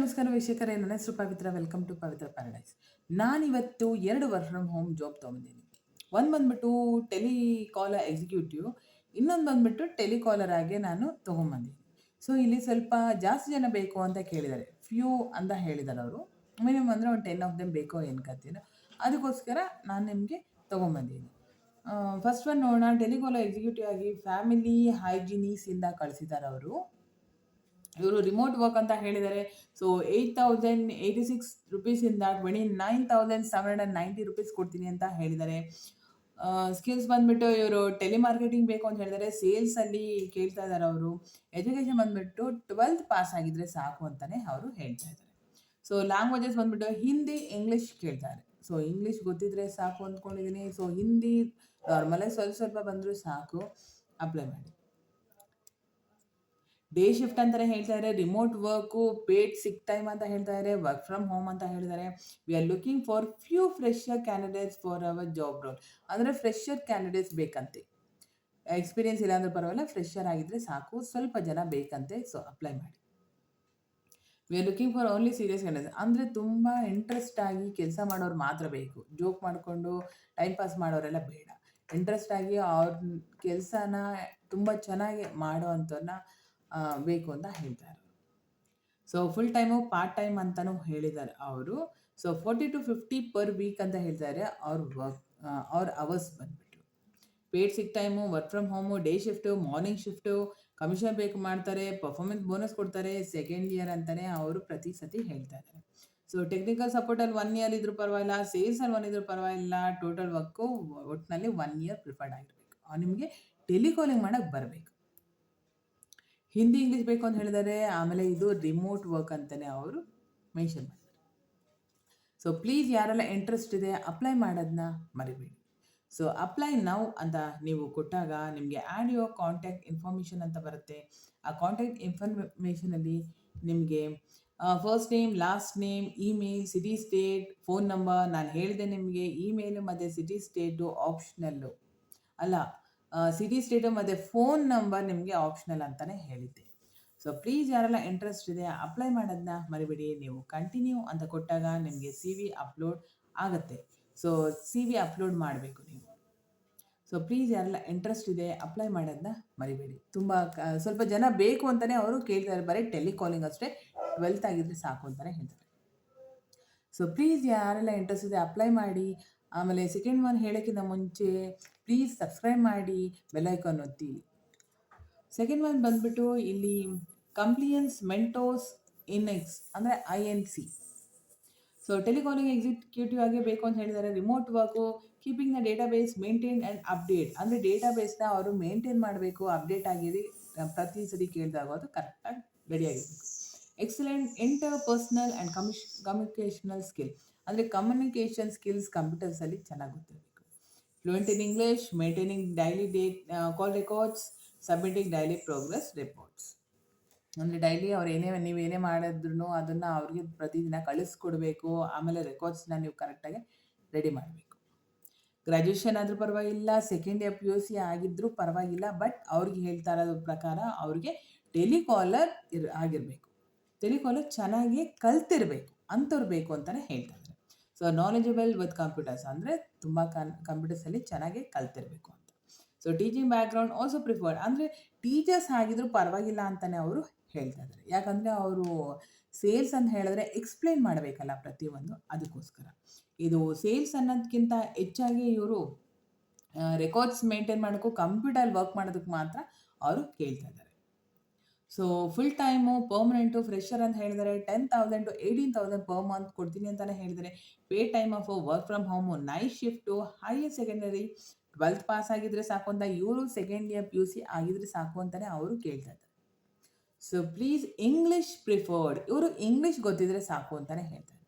ನಮಸ್ಕಾರ ವೀಕ್ಷಕರೇ, ನನ್ನ ಹೆಸರು Pavitra. Welcome to Pavitra paradise. ನಾನಿವತ್ತು 2 ವರ್ಕ್ ಫ್ರಮ್ ಹೋಮ್ ಜಾಬ್ ತೊಗೊಂಡಿದ್ದೀನಿ. ಒಂದು ಬಂದ್ಬಿಟ್ಟು ಟೆಲಿಕಾಲರ್ ಎಕ್ಸಿಕ್ಯೂಟಿವ್, ಇನ್ನೊಂದು ಬಂದ್ಬಿಟ್ಟು ಟೆಲಿಕಾಲರ್ ಆಗಿ ನಾನು ತೊಗೊಂಬಂದಿದ್ದೀನಿ. ಸೊ ಇಲ್ಲಿ ಸ್ವಲ್ಪ ಜಾಸ್ತಿ ಜನ ಬೇಕು ಅಂತ ಕೇಳಿದ್ದಾರೆ. ಫ್ಯೂ ಅಂತ ಹೇಳಿದ್ದಾರೆ ಅವರು. ಮಿನಿಮಮ್ ಅಂದರೆ ಒಂದು 10 ಆಫ್ ದೆಮ್ ಬೇಕೋ ಏನು ಕತ್ತೀನೋ, ಅದಕ್ಕೋಸ್ಕರ ನಾನು ನಿಮಗೆ ತೊಗೊಂಬಂದಿದ್ದೀನಿ. ಫಸ್ಟ್ ಒನ್ ನೋಡೋಣ. ಟೆಲಿಕಾಲರ್ ಎಕ್ಸಿಕ್ಯೂಟಿವ್ ಆಗಿ ಫ್ಯಾಮಿಲಿ ಹೈಜಿನೀಸಿಂದ ಕಳಿಸಿದ್ದಾರೆ ಅವರು. ಇವರು ರಿಮೋಟ್ ವರ್ಕ್ ಅಂತ ಹೇಳಿದ್ದಾರೆ. ಸೊ 8,086 ರುಪೀಸಿಂದ 29,790 ರುಪೀಸ್ ಕೊಡ್ತೀನಿ ಅಂತ ಹೇಳಿದ್ದಾರೆ. ಸ್ಕಿಲ್ಸ್ ಬಂದ್ಬಿಟ್ಟು ಇವರು ಟೆಲಿಮಾರ್ಕೆಟಿಂಗ್ ಬೇಕು ಅಂತ ಹೇಳಿದ್ದಾರೆ. ಸೇಲ್ಸಲ್ಲಿ ಕೇಳ್ತಾ ಇದ್ದಾರೆ ಅವರು. ಎಜುಕೇಷನ್ ಬಂದ್ಬಿಟ್ಟು 12th ಪಾಸ್ ಆಗಿದ್ರೆ ಸಾಕು ಅಂತಲೇ ಅವರು ಹೇಳ್ತಾ ಇದ್ದಾರೆ. ಸೊ ಲ್ಯಾಂಗ್ವೇಜಸ್ ಬಂದ್ಬಿಟ್ಟು ಹಿಂದಿ, ಇಂಗ್ಲೀಷ್ ಕೇಳ್ತಾರೆ. ಸೊ ಇಂಗ್ಲೀಷ್ ಗೊತ್ತಿದ್ರೆ ಸಾಕು ಅಂದ್ಕೊಂಡಿದ್ದೀನಿ. ಸೊ ಹಿಂದಿ ನಾರ್ಮಲಾಗಿ ಸ್ವಲ್ಪ ಬಂದರೂ ಸಾಕು, ಅಪ್ಲೈ ಮಾಡಿ. ಡೇ ಶಿಫ್ಟ್ ಅಂತಲೇ ಹೇಳ್ತಾ ಇದ್ದಾರೆ. ರಿಮೋಟ್ ವರ್ಕು, ಪೇಡ್ ಸಿಕ್ ಟೈಮ್ ಅಂತ ಹೇಳ್ತಾ ಇದ್ದಾರೆ. ವರ್ಕ್ ಫ್ರಮ್ ಹೋಮ್ ಅಂತ ಹೇಳಿದ್ದಾರೆ. We are looking for few fresher candidates for our job roll. ಅಂದರೆ ಫ್ರೆಶರ್ ಕ್ಯಾಂಡಿಡೇಟ್ಸ್ ಬೇಕಂತೆ. ಎಕ್ಸ್ಪೀರಿಯನ್ಸ್ ಇಲ್ಲ ಅಂದ್ರೆ ಪರವಾಗಿಲ್ಲ, ಫ್ರೆಶರ್ ಆಗಿದ್ರೆ ಸಾಕು, ಸ್ವಲ್ಪ ಜನ ಬೇಕಂತೆ. ಸೊ ಅಪ್ಲೈ ಮಾಡಿ. We are looking for only serious candidates. ಅಂದರೆ ತುಂಬ ಇಂಟ್ರೆಸ್ಟ್ ಆಗಿ ಕೆಲಸ ಮಾಡೋರು ಮಾತ್ರ ಬೇಕು. ಜೋಕ್ ಮಾಡಿಕೊಂಡು ಟೈಮ್ ಪಾಸ್ ಮಾಡೋರೆಲ್ಲ ಬೇಡ. ಇಂಟ್ರೆಸ್ಟ್ ಆಗಿ ಅವ್ರ ಕೆಲಸನ ತುಂಬ ಚೆನ್ನಾಗಿ ಮಾಡೋ ಅಂಥವ್ರನ್ನ ಬೇಕು ಅಂತ ಹೇಳ್ತಾರೆ. So full time, part time ಅಂತಲೂ ಹೇಳಿದ್ದಾರೆ ಅವರು. ಸೊ 40 to 50 ಪರ್ ವೀಕ್ ಅಂತ ಹೇಳ್ತಾರೆ ಅವ್ರ ಅವರ್ಸ್ ಬಂದ್ಬಿಟ್ಟು. Paid sick time, work from home, day shift, morning shift, commission ಬೇಕು ಮಾಡ್ತಾರೆ, ಪರ್ಫಾರ್ಮೆನ್ಸ್ ಬೋನಸ್ ಕೊಡ್ತಾರೆ, ಸೆಕೆಂಡ್ ಇಯರ್ ಅಂತಲೇ ಅವರು ಪ್ರತಿ ಸತಿ ಹೇಳ್ತಾ ಇದ್ದಾರೆ. ಸೊ ಟೆಕ್ನಿಕಲ್ ಸಪೋರ್ಟಲ್ಲಿ 1 ಇಯರ್ ಇದ್ರೂ ಪರವಾಗಿಲ್ಲ, ಸೇಲ್ಸಲ್ಲಿ 1 ಇದ್ರೂ ಪರವಾಗಿಲ್ಲ, ಟೋಟಲ್ ವರ್ಕು ಒಟ್ಟಿನಲ್ಲಿ 1 ಇಯರ್ ಪ್ರಿಫರ್ಡ್ ಆಗಿರಬೇಕು. ನಿಮಗೆ ಟೆಲಿಕಾಲಿಂಗ್ ಮಾಡೋಕ್ಕೆ ಬರಬೇಕು. ಹಿಂದಿ, ಇಂಗ್ಲೀಷ್ ಬೇಕು ಅಂತ ಹೇಳಿದ್ದಾರೆ. ಆಮೇಲೆ ಇದು ರಿಮೋಟ್ ವರ್ಕ್ ಅಂತಲೇ ಅವರು ಮೆನ್ಷನ್ ಮಾಡಿದ್ದಾರೆ. ಸೊ ಪ್ಲೀಸ್ ಯಾರೆಲ್ಲ ಇಂಟ್ರೆಸ್ಟ್ ಇದೆ ಅಪ್ಲೈ ಮಾಡೋದನ್ನ ಮರಿಬೇಡಿ. ಸೊ ಅಪ್ಲೈ ನೌ ಅಂತ ನೀವು ಕೊಟ್ಟಾಗ ನಿಮಗೆ ಆ್ಯಡ್ ಯುವರ್ ಕಾಂಟ್ಯಾಕ್ಟ್ ಇನ್ಫಾರ್ಮೇಷನ್ ಅಂತ ಬರುತ್ತೆ. ಆ ಕಾಂಟ್ಯಾಕ್ಟ್ ಇನ್ಫಾರ್ಮೇಷನಲ್ಲಿ ನಿಮಗೆ first name, last name, email, city, state, phone number. ನಾನು ಹೇಳಿದೆ ನಿಮಗೆ ಇಮೇಲು ಮತ್ತು ಸಿಟಿ ಸ್ಟೇಟು ಆಪ್ಷನಲ್ಲು ಅಲ್ಲ, ಸಿಟಿ ಸ್ಟೇಟು ಮತ್ತು ಫೋನ್ ನಂಬರ್ ನಿಮಗೆ ಆಪ್ಷನಲ್ ಅಂತಲೇ ಹೇಳಿದ್ದೆ. ಸೊ ಪ್ಲೀಸ್ ಯಾರೆಲ್ಲ ಇಂಟ್ರೆಸ್ಟ್ ಇದೆ ಅಪ್ಲೈ ಮಾಡೋದನ್ನ ಮರಿಬೇಡಿ. ನೀವು ಕಂಟಿನ್ಯೂ ಅಂತ ಕೊಟ್ಟಾಗ ನಿಮಗೆ ಸಿ ವಿ ಅಪ್ಲೋಡ್ ಆಗುತ್ತೆ. ಸೊ ಸಿ ವಿ ಅಪ್ಲೋಡ್ ಮಾಡಬೇಕು ನೀವು. ಸೊ ಪ್ಲೀಸ್ ಯಾರೆಲ್ಲ ಇಂಟ್ರೆಸ್ಟ್ ಇದೆ ಅಪ್ಲೈ ಮಾಡೋದನ್ನ ಮರಿಬೇಡಿ. ತುಂಬ ಸ್ವಲ್ಪ ಜನ ಬೇಕು ಅಂತಲೇ ಅವರು ಕೇಳ್ತಾರೆ. ಬರೀ ಟೆಲಿಕಾಲಿಂಗ್ ಅಷ್ಟೇ, 12th ಆಗಿದ್ರೆ ಸಾಕು ಅಂತಲೇ ಹೇಳ್ತಾರೆ. ಸೊ ಪ್ಲೀಸ್ ಯಾರೆಲ್ಲ ಇಂಟ್ರೆಸ್ಟ್ ಇದೆ ಅಪ್ಲೈ ಮಾಡಿ. ಆಮೇಲೆ ಸೆಕೆಂಡ್ ಒನ್ ಹೇಳೋಕ್ಕಿಂತ ಮುಂಚೆ ಪ್ಲೀಸ್ ಸಬ್ಸ್ಕ್ರೈಬ್ ಮಾಡಿ, ಬೆಲ್ ಐಕಾನ್ ಒತ್ತಿ. ಸೆಕೆಂಡ್ ಒನ್ ಬಂದ್ಬಿಟ್ಟು ಇಲ್ಲಿ ಕಂಪ್ಲಿಯನ್ಸ್ ಮೆಂಟೋಸ್ ಇನ್ಎಕ್ಸ್ ಅಂದರೆ INC. ಸೊ ಟೆಲಿಕಾಲಿಂಗ್ ಎಕ್ಸಿಕ್ಯೂಟಿವ್ ಆಗಿ ಬೇಕು ಅಂತ ಹೇಳಿದ್ದಾರೆ. Remote work, keeping the database maintain and update. ಅಂದರೆ ಡೇಟಾಬೇಸ್ನ ಅವರು ಮೇಂಟೈನ್ ಮಾಡಬೇಕು, ಅಪ್ಡೇಟ್ ಆಗಿರಿ, ಪ್ರತಿ ಸರಿ ಕೇಳಿದಾಗ ಅದು ಕರೆಕ್ಟಾಗಿ ರೆಡಿಯಾಗಿರಬೇಕು. Excellent interpersonal and communicational skill. ಅಂದರೆ ಕಮ್ಯುನಿಕೇಷನ್ ಸ್ಕಿಲ್ಸ್ ಕಂಪ್ಯೂಟರ್ಸಲ್ಲಿ ಚೆನ್ನಾಗಿ ಗೊತ್ತಿರಬೇಕು. Fluent in English, maintaining daily call records, submitting daily progress reports. ಅಂದರೆ ಡೈಲಿ ಅವ್ರು ನೀವು ಏನೇ ಮಾಡಿದ್ರು ಅದನ್ನು ಅವ್ರಿಗೆ ಪ್ರತಿದಿನ ಕಳಿಸ್ಕೊಡ್ಬೇಕು. ಆಮೇಲೆ ರೆಕಾರ್ಡ್ಸ್ನ ನೀವು ಕರೆಕ್ಟಾಗಿ ರೆಡಿ ಮಾಡಬೇಕು. ಗ್ರ್ಯಾಜುಯೇಷನ್ ಆದರೂ ಪರವಾಗಿಲ್ಲ, ಸೆಕೆಂಡ್ ಇಯರ್ PUC ಆಗಿದ್ದರೂ ಪರವಾಗಿಲ್ಲ, ಬಟ್ ಅವ್ರಿಗೆ ಹೇಳ್ತಾ ಇರೋದ್ರ ಪ್ರಕಾರ ಅವ್ರಿಗೆ ಟೆಲಿಕಾಲರ್ ಆಗಿರಬೇಕು. ಟೆಲಿಕಾಲರ್ ಚೆನ್ನಾಗಿ ಕಲ್ತಿರಬೇಕು ಅಂಥವ್ರು ಬೇಕು ಅಂತಲೇ ಹೇಳ್ತಾ ಇದ್ದಾರೆ. ಸೊ ನಾಲೆಜಬಲ್ ವಿತ್ ಕಂಪ್ಯೂಟರ್ಸ್ ಅಂದರೆ ತುಂಬ ಕಂಪ್ಯೂಟರ್ಸಲ್ಲಿ ಚೆನ್ನಾಗಿ ಕಲ್ತಿರಬೇಕು ಅಂತ. So teaching background also preferred. ಅಂದರೆ ಟೀಚರ್ಸ್ ಆಗಿದ್ರೂ ಪರವಾಗಿಲ್ಲ ಅಂತಲೇ ಅವರು ಹೇಳ್ತಾ ಇದ್ದಾರೆ. ಯಾಕಂದರೆ ಅವರು ಸೇಲ್ಸ್ ಅಂತ ಹೇಳಿದ್ರೆ ಎಕ್ಸ್ಪ್ಲೇನ್ ಮಾಡಬೇಕಲ್ಲ ಪ್ರತಿಯೊಂದು, ಅದಕ್ಕೋಸ್ಕರ. ಇದು ಸೇಲ್ಸ್ ಅನ್ನೋದಕ್ಕಿಂತ ಹೆಚ್ಚಾಗಿ ಇವರು ರೆಕಾರ್ಡ್ಸ್ ಮೇಂಟೈನ್ ಮಾಡೋಕ್ಕೂ ಕಂಪ್ಯೂಟರ್ ವರ್ಕ್ ಮಾಡೋದಕ್ಕೆ ಮಾತ್ರ ಅವರು ಕೇಳ್ತಾ ಇದ್ದಾರೆ. So full time, permanent, fresher ಅಂತ ಹೇಳಿದರೆ 10,000 to 18,000 ಪರ್ ಮಂತ್ ಕೊಡ್ತೀನಿ ಅಂತಲೇ ಹೇಳಿದರೆ. Pay time off work from home, night shift, higher secondary, 12th pass ಆಗಿದ್ರೆ ಸಾಕು ಅಂತ ಇವರು, ಸೆಕೆಂಡ್ ಇಯರ್ PUC ಆಗಿದ್ರೆ ಸಾಕು ಅಂತಲೇ ಅವರು ಕೇಳ್ತಾ ಇದ್ದಾರೆ. So please English preferred. ಇವರು ಇಂಗ್ಲೀಷ್ ಗೊತ್ತಿದ್ರೆ ಸಾಕು ಅಂತಲೇ ಹೇಳ್ತಾರೆ.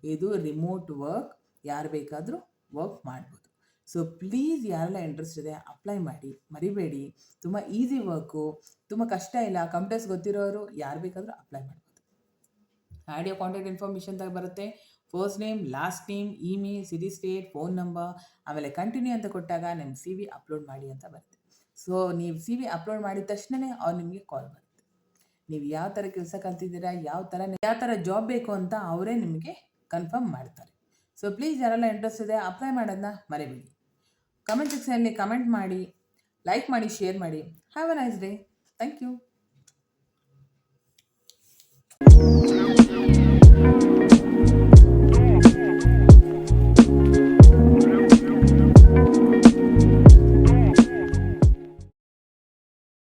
ಇದು ರಿಮೋಟ್ ವರ್ಕ್, ಯಾರು ಬೇಕಾದರೂ ವರ್ಕ್ ಮಾಡ್ಬೋದು. ಸೊ ಪ್ಲೀಸ್ ಯಾರೆಲ್ಲ ಇಂಟ್ರೆಸ್ಟ್ ಇದೆ ಅಪ್ಲೈ ಮಾಡಿ, ಮರಿಬೇಡಿ. ತುಂಬ ಈಸಿ ವರ್ಕು, ತುಂಬ ಕಷ್ಟ ಇಲ್ಲ. ಕಂಪ್ಯೂಟರ್ಸ್ ಗೊತ್ತಿರೋರು ಯಾರು ಬೇಕಾದರೂ ಅಪ್ಲೈ ಮಾಡ್ಬೋದು. ಆ್ಯಡ್ ಯುವರ್ ಕಾಂಟ್ಯಾಕ್ಟ್ ಇನ್ಫಾರ್ಮೇಷನ್ ಅಂತ ಬರುತ್ತೆ. First name, last name, email, city, state, phone number. ಆಮೇಲೆ ಕಂಟಿನ್ಯೂ ಅಂತ ಕೊಟ್ಟಾಗ ನಿಮ್ಮ CV ಅಪ್ಲೋಡ್ ಮಾಡಿ ಅಂತ ಬರುತ್ತೆ. ಸೊ ನೀವು CV ಅಪ್ಲೋಡ್ ಮಾಡಿದ ತಕ್ಷಣವೇ ಅವ್ರು ನಿಮಗೆ ಕಾಲ್ ಬರುತ್ತೆ. ನೀವು ಯಾವ ಥರ ಕೆಲಸ ಕಲ್ತಿದ್ದೀರಾ, ಯಾವ ಥರ ಜಾಬ್ ಬೇಕು ಅಂತ ಅವರೇ ನಿಮಗೆ ಕನ್ಫರ್ಮ್ ಮಾಡ್ತಾರೆ. ಸೊ ಪ್ಲೀಸ್ ಯಾರೆಲ್ಲ ಇಂಟ್ರೆಸ್ಟ್ ಇದೆ ಅಪ್ಲೈ ಮಾಡೋದನ್ನ ಮರಿಬೇಡಿ. ಕಮೆಂಟ್ ಸೆಕ್ಷನಲ್ಲಿ ಕಮೆಂಟ್ ಮಾಡಿ, ಲೈಕ್ ಮಾಡಿ, ಶೇರ್ ಮಾಡಿ. Have a nice day. Thank you.